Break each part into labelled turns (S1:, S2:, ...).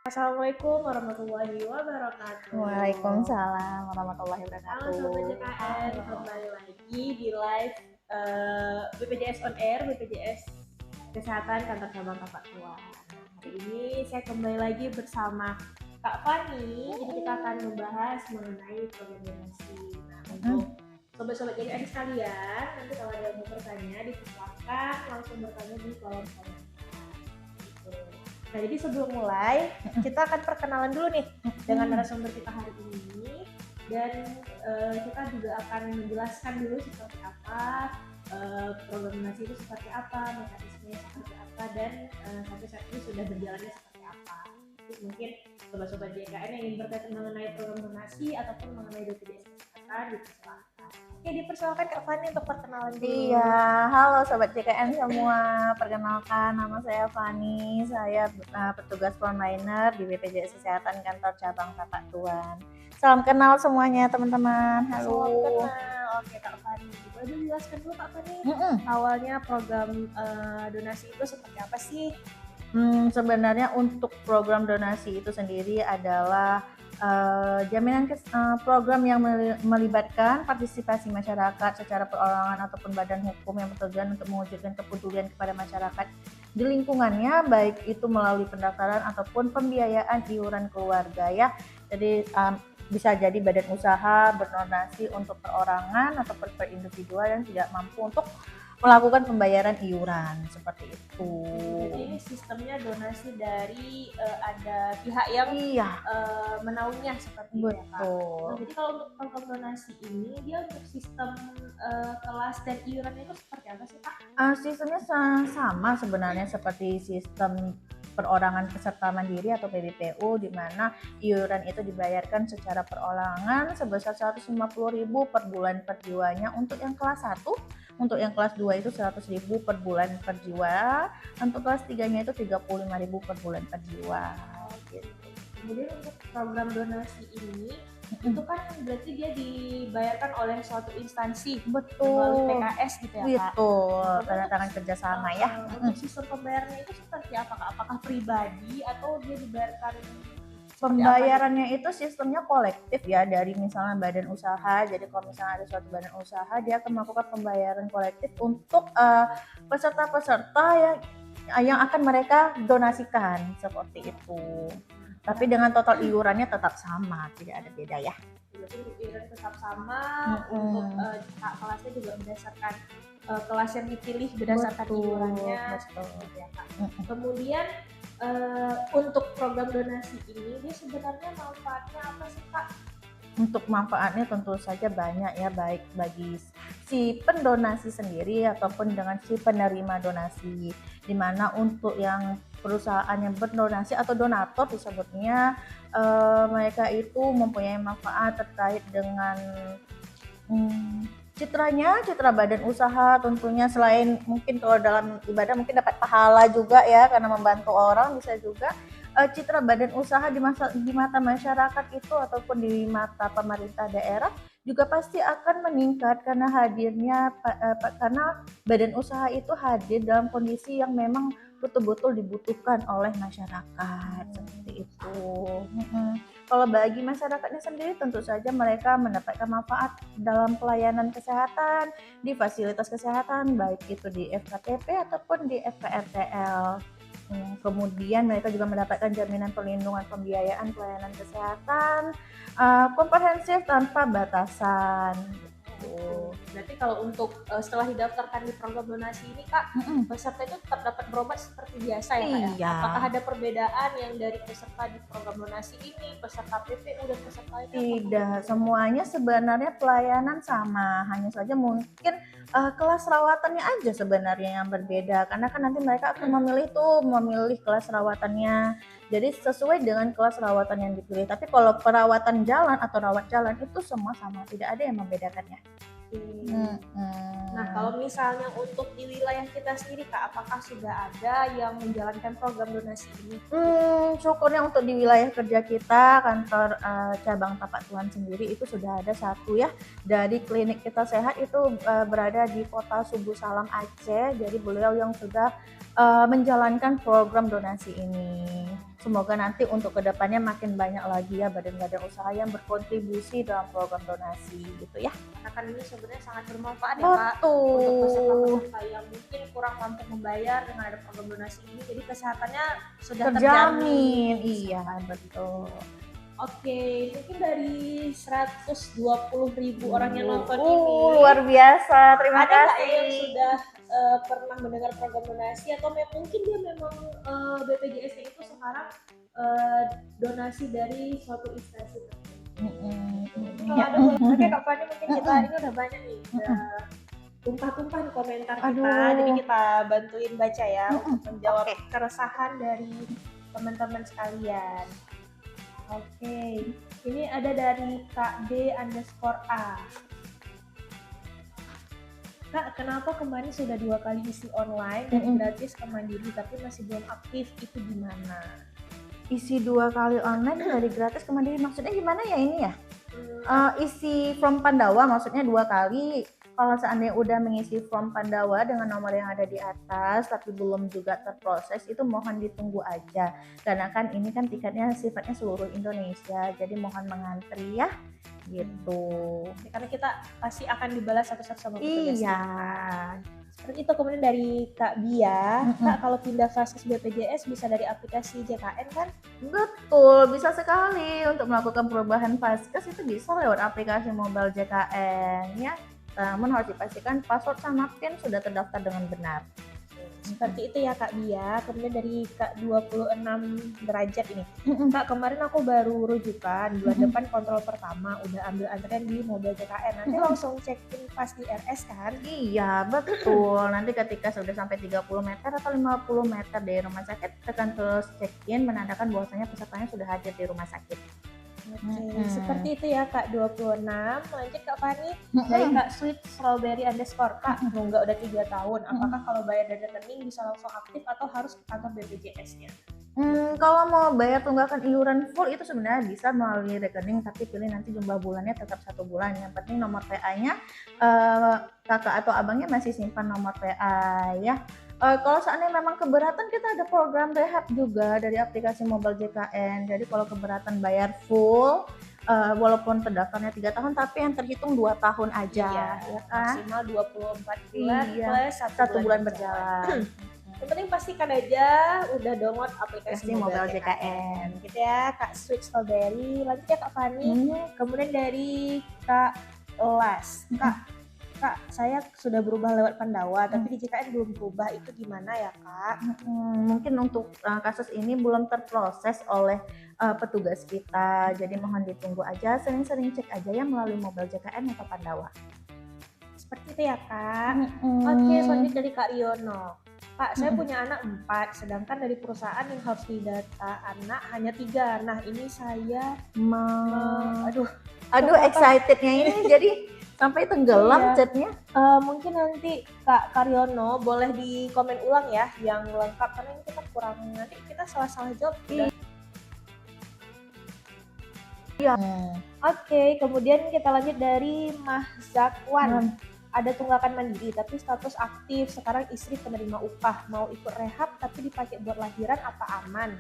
S1: Assalamualaikum warahmatullahi wabarakatuh.
S2: Waalaikumsalam warahmatullahi
S1: Halo
S2: wabarakatuh.
S1: Sobat JKN,
S2: Halo.
S1: kembali lagi di live BPJS On Air, BPJS Kesehatan Kantor Cabang Tapak Tua. Hari ini saya kembali lagi bersama Kak Fani, jadi kita akan membahas mengenai program donasi. Nah, untuk sobat-sobat JKN sekalian, nanti kalau ada yang mau bertanya, dipersilakan langsung bertanya di kolom komentar. Gitu. Nah, jadi sebelum mulai, kita akan perkenalan dulu nih dengan narasumber kita hari ini, dan kita juga akan menjelaskan dulu seperti apa program donasi itu, seperti apa mekanismenya, seperti apa, dan sampai saat ini sudah berjalannya seperti apa. Jadi mungkin sobat-sobat JKN yang ingin bertanya mengenai program donasi ataupun mengenai BPJS Kesehatan, dipersilakan. Oke, dipersilakan Kak Fani untuk perkenalan dulu.
S2: Iya, halo Sobat JKN semua. Perkenalkan, nama saya Fani. Saya petugas frontliner di BPJS Kesehatan Kantor Cabang Tapak Tuan. Salam kenal semuanya teman-teman. Halo.
S1: Salam kenal. Oke Kak Fani, boleh dijelaskan dulu Kak Fani, awalnya program donasi itu seperti apa sih?
S2: Sebenarnya untuk program donasi itu sendiri adalah jaminan program yang melibatkan partisipasi masyarakat secara perorangan ataupun badan hukum yang bertujuan untuk mewujudkan kepedulian kepada masyarakat di lingkungannya, baik itu melalui pendaftaran ataupun pembiayaan iuran keluarga ya. Jadi bisa jadi badan usaha berdonasi untuk perorangan ataupun per individual yang tidak mampu untuk melakukan pembayaran iuran seperti itu.
S1: Jadi ini sistemnya donasi dari ada pihak yang menaunginya seperti itu ya Kak. Nah, jadi kalau untuk program donasi ini dia untuk sistem kelas dan iurannya itu seperti apa sih Kak?
S2: Sistemnya sama sebenarnya seperti sistem perorangan peserta mandiri atau PBPU, di mana iuran itu dibayarkan secara perorangan sebesar 150.000 per bulan per jiwanya untuk yang kelas 1. Untuk yang kelas 2 itu 100.000 per bulan per jiwa. Untuk kelas 3-nya itu 35.000 per bulan per jiwa. Gitu.
S1: Kemudian untuk program donasi ini itu kan berarti dia dibayarkan oleh suatu instansi, melalui PKS gitu ya Kak?
S2: Betul, tanda tangan kerjasama ya.
S1: Untuk sistem pembayarannya itu seperti apa Kak? Apakah pribadi atau dia dibayarkan?
S2: Pembayarannya itu sistemnya kolektif ya, dari misalnya badan usaha. Jadi kalau misalnya ada suatu badan usaha, dia akan melakukan pembayaran kolektif untuk peserta-peserta yang akan mereka donasikan seperti itu. Tapi dengan total iurannya tetap sama, tidak ada beda ya.
S1: Jadi iuran tetap sama, untuk kelasnya juga berdasarkan kelas yang dipilih berdasarkan iurannya. Ya, Kak. Kemudian untuk program donasi ini dia sebenarnya manfaatnya apa sih Kak?
S2: Untuk manfaatnya tentu saja banyak ya, baik bagi si pendonasi sendiri ataupun dengan si penerima donasi. Dimana untuk yang perusahaan yang berdonasi atau donatur disebutnya, mereka itu mempunyai manfaat terkait dengan citra badan usaha tentunya. Selain mungkin kalau dalam ibadah mungkin dapat pahala juga ya karena membantu orang, bisa juga citra badan usaha di mata masyarakat itu ataupun di mata pemerintah daerah juga pasti akan meningkat karena hadirnya karena badan usaha itu hadir dalam kondisi yang memang betul-betul dibutuhkan oleh masyarakat seperti itu. Kalau bagi masyarakatnya sendiri tentu saja mereka mendapatkan manfaat dalam pelayanan kesehatan, di fasilitas kesehatan, baik itu di FKTP ataupun di FKRTL. Kemudian mereka juga mendapatkan jaminan perlindungan pembiayaan pelayanan kesehatan komprehensif tanpa batasan.
S1: Berarti kalau untuk setelah didaftarkan di program donasi ini Kak, peserta itu tetap dapat berobat seperti biasa ya Kak?
S2: Iya.
S1: Apakah ada perbedaan yang dari peserta di program donasi ini, peserta PPU dan peserta lainnya?
S2: Tidak, semuanya sebenarnya pelayanan sama, hanya saja mungkin kelas rawatannya aja sebenarnya yang berbeda, karena kan nanti mereka akan memilih kelas rawatannya. Jadi sesuai dengan kelas rawatan yang dipilih. Tapi kalau perawatan jalan atau rawat jalan itu semua sama, tidak ada yang membedakannya.
S1: Nah, kalau misalnya untuk di wilayah kita sendiri Kak, apakah sudah ada yang menjalankan program donasi ini?
S2: Syukurnya untuk di wilayah kerja kita, kantor cabang Tapak Tuan sendiri itu sudah ada satu ya, dari klinik Kita Sehat itu berada di kota Subu Salam Aceh. Jadi beliau yang sudah menjalankan program donasi ini. Semoga nanti untuk kedepannya makin banyak lagi ya badan-badan usaha yang berkontribusi dalam program donasi gitu ya.
S1: Karena kan ini sebenarnya sangat bermanfaat ya Kak untuk peserta-peserta yang mungkin kurang mampu membayar. Dengan ada program donasi ini, jadi kesehatannya sudah terjamin.
S2: Iya, betul.
S1: Oke, mungkin dari 120.000 orang yang nonton ini,
S2: luar biasa. Terima
S1: ada nggak
S2: kasih.
S1: yang sudah pernah mendengar program donasi, atau mungkin dia memang BPJS-nya itu sekarang donasi dari suatu instansi tertentu. Kalau ada boleh Kak Fani, mungkin kita ini udah banyak nih, tumpah-tumpah di komentar kita, jadi kita bantuin baca ya untuk menjawab keresahan dari teman-teman sekalian. Oke, ini ada dari Kak D_A. Kak, kenapa kemarin sudah 2 kali isi online dan gratis ke Mandiri tapi masih belum aktif, itu gimana?
S2: Isi 2 kali online dari gratis ke Mandiri, maksudnya gimana ya ini ya? Isi form Pandawa maksudnya 2 kali. Kalau seandainya udah mengisi form Pandawa dengan nomor yang ada di atas tapi belum juga terproses, itu mohon ditunggu aja. Karena kan ini kan tiketnya sifatnya seluruh Indonesia, jadi mohon mengantri ya. Gitu.
S1: Karena kita pasti akan dibalas satu-satu sama petugas.
S2: Iya.
S1: Seperti itu. Kemudian dari Kak Bia, Kak, kalau pindah Vaskes BPJS bisa dari aplikasi JKN kan?
S2: Betul, bisa sekali. Untuk melakukan perubahan Vaskes itu bisa lewat aplikasi mobile JKN ya. Namun harus dipastikan password sama PIN sudah terdaftar dengan benar.
S1: Seperti itu ya Kak Bia. Kemudian dari Kak 26 derajat ini, Kak, kemarin aku baru rujukan, bulan depan kontrol pertama, udah ambil antrian di mobil JKN, nanti langsung check-in pas di RS kan?
S2: Iya, betul. Nanti ketika sudah sampai 30 meter atau 50 meter dari rumah sakit, tekan terus check-in menandakan bahwasanya pesertanya sudah hadir di rumah sakit.
S1: Oke, seperti itu ya Kak 26. Lanjut Kak Fani, dari Kak Sweet Strawberry _ Kak, nggak udah 3 tahun, apakah kalau bayar dari rekening bisa langsung aktif atau harus ke kantor BPJS-nya?
S2: Kalau mau bayar tunggakan iuran full itu sebenarnya bisa melalui rekening, tapi pilih nanti jumlah bulannya tetap 1 bulan. Yang penting nomor PA-nya kakak atau abangnya masih simpan nomor PA ya. Kalau seandainya memang keberatan, kita ada program rehab juga dari aplikasi mobile JKN. Jadi kalau keberatan bayar full, walaupun terdaftarnya 3 tahun, tapi yang terhitung 2 tahun aja,
S1: ya
S2: kan?
S1: Maksimal 24 bulan plus
S2: 1 bulan berjalan.
S1: Yang penting pastikan aja udah download aplikasi
S2: mobile JKN.
S1: Gitu ya Kak Sweet Strawberry. Lanjut ya Kak Fani. Kemudian dari Kak Las, Kak, saya sudah berubah lewat Pandawa, tapi di JKN belum berubah, itu gimana ya Kak?
S2: Mungkin untuk kasus ini belum terproses oleh petugas kita, jadi mohon ditunggu aja, sering-sering cek aja ya melalui mobile JKN atau Pandawa.
S1: Seperti itu ya Kak. Oke, selanjutnya dari Kak Riono. Kak, saya punya anak 4, sedangkan dari perusahaan yang harus didata anak hanya 3. Nah, ini saya
S2: aduh excitednya ini jadi sampai tenggelam chatnya.
S1: Mungkin nanti Kak Karyono boleh di komen ulang ya yang lengkap, karena ini kita kurang, nanti kita salah-salah jawab. Iya. Oke, kemudian kita lanjut dari Mah Zakwan. Ada tunggakan mandiri tapi status aktif, sekarang istri penerima upah, mau ikut rehab tapi dipakai buat lahiran, apa aman?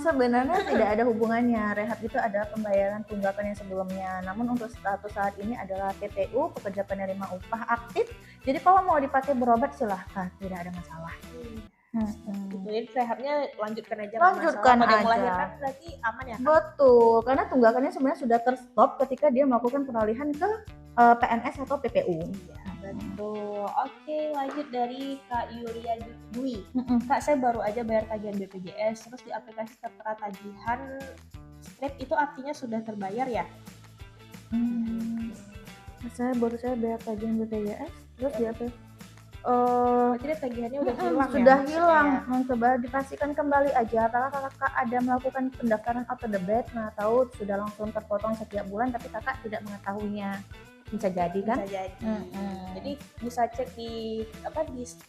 S2: Sebenarnya tidak ada hubungannya. Rehab itu ada pembayaran tunggakan yang sebelumnya. Namun untuk status saat ini adalah PPU, pekerja penerima upah aktif. Jadi kalau mau dipakai berobat silahkan, tidak ada masalah.
S1: Jadi rehabnya lanjutkan aja.
S2: Lanjutkan aja.
S1: Melahirkan berarti aman ya?
S2: Betul, karena tunggakannya sebenarnya sudah terstop ketika dia melakukan peralihan ke PNS atau PPU.
S1: Iya, betul. Oke, lanjut dari Kak Yulia Dwi. Kak, saya baru aja bayar tagihan BPJS, terus di aplikasi tertera tagihan strip, itu artinya sudah terbayar ya?
S2: Saya bayar tagihan BPJS, terus di apa?
S1: Jadi tagihannya udah hilang
S2: sudah hilang. Coba dipastikan kembali aja apakah kakak ada melakukan pendaftaran auto debit, nah tahu sudah langsung terpotong setiap bulan tapi kakak tidak mengetahuinya. Bisa jadi kan?
S1: Bisa jadi.
S2: Mm-mm.
S1: Jadi bisa cek di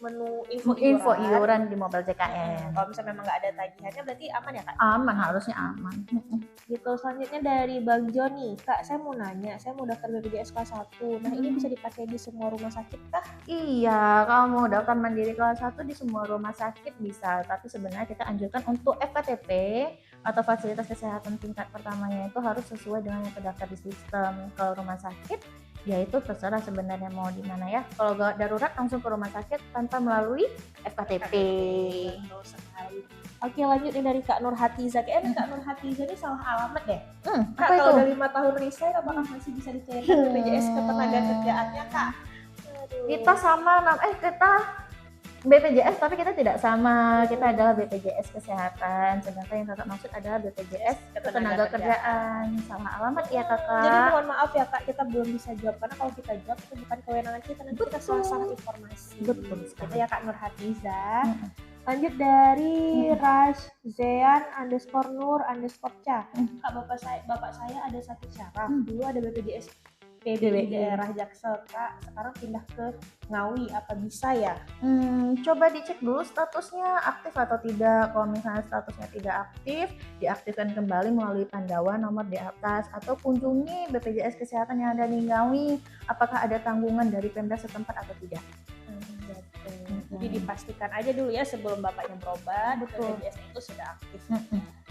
S1: menu
S2: Info iuran di Mobile JKN.
S1: Kalau misalnya memang nggak ada tagihannya berarti aman ya Kak?
S2: Aman, harusnya aman.
S1: Gitu. Selanjutnya dari Bang Joni, Kak saya mau nanya, saya mau daftar BPJS kelas 1. Nah ini bisa dipakai di semua rumah sakit kah?
S2: Iya, kalau mau daftar mandiri kelas 1 di semua rumah sakit bisa, tapi sebenarnya kita anjurkan untuk FKTP atau fasilitas kesehatan tingkat pertamanya itu harus sesuai dengan yang terdaftar di sistem. Kalau rumah sakit, ya itu terserah sebenarnya mau di mana ya. Kalau gawat darurat langsung ke rumah sakit tanpa melalui FKTP.
S1: Betul sekali. Oke, lanjut nih dari Kak Nur Hatiza. Kayaknya Kak Nur Hatiza ini salah alamat deh. Kak,
S2: Apa
S1: kalau
S2: itu?
S1: udah 5 tahun resign apakah masih bisa dicairkan BPJS ketenagakerjaannya Kak? Aduh.
S2: Kita sama kita BPJS tapi kita tidak sama. Kita adalah BPJS Kesehatan, sedangkan yang Kakak maksud adalah BPJS Ketenagakerjaan. Salah alamat ya Kakak.
S1: Jadi mohon maaf ya Kak, kita belum bisa jawab karena kalau kita jawab itu bukan kewenangan kita, nanti kita salah informasi.
S2: Betul
S1: Itu ya Kak Nur Hatiza. Lanjut dari Raszean_nur_ca. Kak, bapak saya ada sakit syaraf. Dulu ada BPJS PB di daerah Jaksel, Kak. Sekarang pindah ke Ngawi. Apa bisa ya?
S2: Coba dicek dulu statusnya aktif atau tidak. Kalau misalnya statusnya tidak aktif, diaktifkan kembali melalui Pandawa nomor di atas, atau kunjungi BPJS Kesehatan yang ada di Ngawi. Apakah ada tanggungan dari Pemda setempat atau tidak?
S1: Jadi dipastikan aja dulu ya sebelum bapaknya berobat, BPJS itu sudah aktif.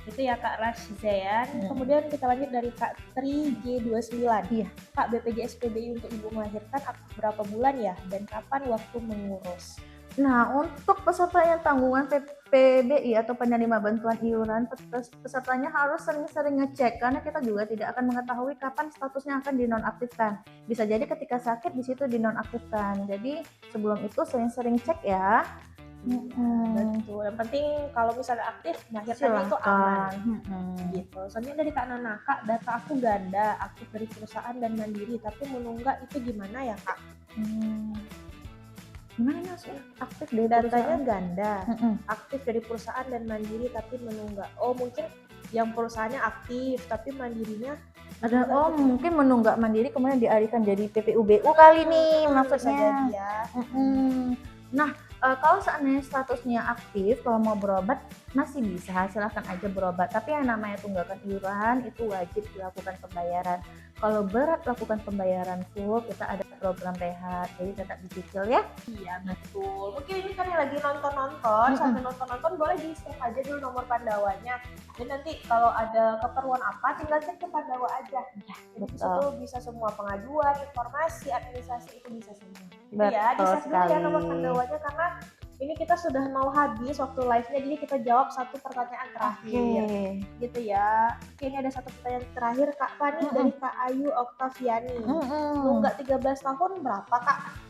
S1: Itu ya Kak Raszean. Kemudian kita lanjut dari Kak Tri G29.
S2: Iya.
S1: Kak, BPJS PBI untuk ibu melahirkan aktif berapa bulan ya? Dan kapan waktu mengurus?
S2: Nah, untuk peserta yang tanggungan PBI atau penerima bantuan iuran, pesertanya harus sering-sering ngecek karena kita juga tidak akan mengetahui kapan statusnya akan dinonaktifkan. Bisa jadi ketika sakit di situ dinonaktifkan. Jadi sebelum itu sering-sering cek ya.
S1: Betul. Yang penting kalau misalnya aktif, melahirkannya itu aman. Gitu. Soalnya dari Kak Nana, Kak, data aku ganda, aktif dari perusahaan dan mandiri, tapi menunggak itu gimana ya Kak?
S2: Gimana maksudnya? Aktif dari
S1: Datanya
S2: perusahaan?
S1: ganda, aktif dari perusahaan dan mandiri tapi menunggak. Oh mungkin yang perusahaannya aktif tapi mandirinya
S2: ada. Oh mungkin menunggak mandiri kemudian dialihkan jadi PPUBU kali nih maksudnya.
S1: Ya.
S2: Nah, kalau seandainya statusnya aktif, kalau mau berobat masih bisa, silahkan aja berobat. Tapi yang namanya tunggakan iuran itu wajib dilakukan pembayaran. Kalau berat lakukan pembayaran full, kita ada program rehat, jadi tetap dicicil ya.
S1: Iya betul. Mungkin ini kan yang lagi nonton-nonton, sambil nonton-nonton boleh di save aja dulu nomor Pandawanya. Dan nanti kalau ada keperluan apa, tinggal cek ke Pandawa aja. Jadi di situ bisa semua pengaduan, informasi, administrasi itu bisa semua. Jadi ya, di save dulu ya nomor Pandawanya karena ini kita sudah mau habis waktu live-nya, jadi kita jawab satu pertanyaan terakhir. Gitu ya. Oke, ini ada satu pertanyaan terakhir Kak Fani dari Kak Ayu Oktaviani. Nunggak 13 tahun berapa Kak?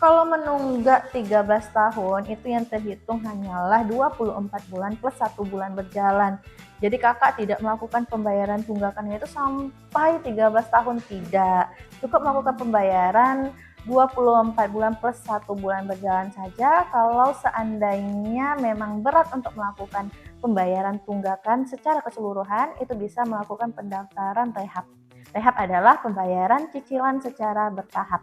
S2: Kalau menunggak 13 tahun itu yang terhitung hanyalah 24 bulan plus 1 bulan berjalan. Jadi kakak tidak melakukan pembayaran tunggakannya itu sampai 13 tahun, tidak. Cukup melakukan pembayaran 24 bulan plus 1 bulan berjalan saja. Kalau seandainya memang berat untuk melakukan pembayaran tunggakan secara keseluruhan, itu bisa melakukan pendaftaran rehab. Rehab adalah pembayaran cicilan secara bertahap.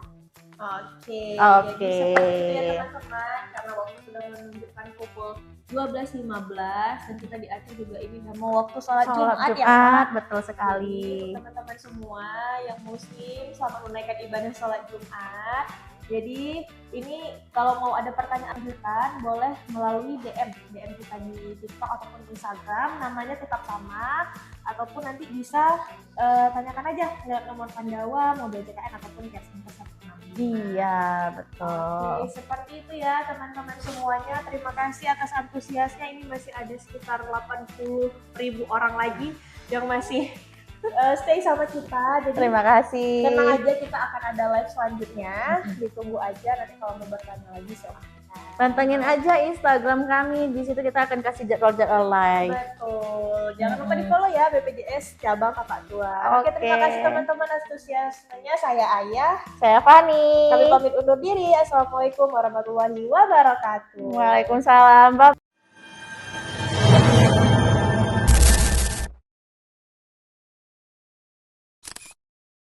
S1: Oke. Jadi seperti itu ya teman-teman, karena waktu sudah menunjukkan pukul 12.15 dan kita di Aceh juga ini mau waktu sholat Jumat ya Kak.
S2: Betul sekali.
S1: Jadi, teman-teman semua yang muslim selamat menunaikan ibadah sholat Jumat. Jadi ini kalau mau ada pertanyaan lanjutan boleh melalui DM kita di TikTok ataupun Instagram, namanya tetap sama, ataupun nanti bisa tanyakan aja lewat nomor Pandawa, Mobile JKN ataupun Cashman peserta.
S2: Iya betul.
S1: Oke, seperti itu ya teman-teman semuanya. Terima kasih atas antusiasnya. Ini masih ada sekitar 80.000 orang lagi yang masih stay sama kita. Jadi
S2: terima kasih.
S1: Tenang aja, kita akan ada live selanjutnya. Ditunggu aja, nanti kalau mau bertanya lagi silahkan.
S2: Pantengin aja Instagram kami, di situ kita akan kasih jadwal-jadwal live.
S1: Betul. Jangan lupa di follow ya BPJS cabang Kakak Tua. Oke, terima kasih teman-teman antusiasmenya. Saya Ayah.
S2: Saya Fani.
S1: Kami pamit undur diri. Assalamualaikum warahmatullahi wabarakatuh.
S2: Waalaikumsalam. Bye.